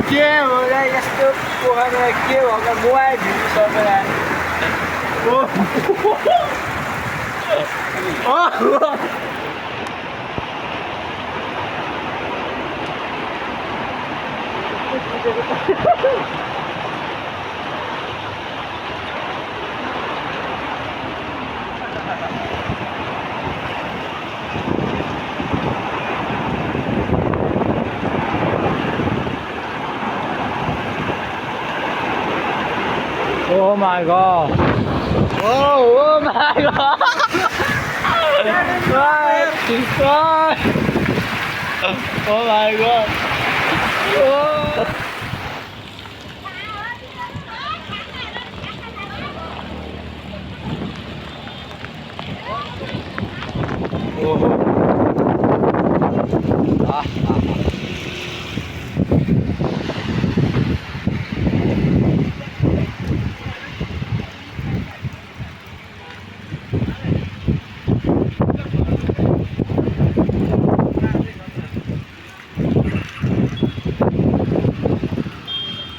के हो र यस्तो पोखरमा के भएको मोबाइल भिडियो सबैलाई Oh my god. Oh my god. Oh my god.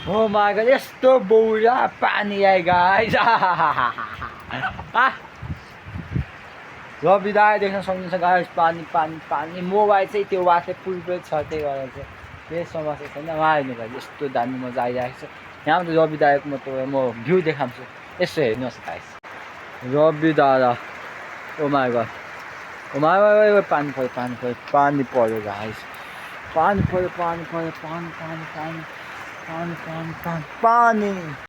Oh my god, यस्तो बौरा पानी आयो गाइस रवि दाइ देख्न सक्नुहुन्छ गाइस पानी पानी पानी मोबाइल चाहिँ त्यो वाटर पुल छ त्यही भएर चाहिँ केही समस्या छैन उहाँ हेर्नु भाइ यस्तो दामी मजा आइरहेको छ यहाँ त रवि दाइको म भ्यू देखाउँछु यसो हेर्नुहोस् गाइस रवि दादा ओ माई गड ओ माई पानी पर्यो गाइस पानी पर्यो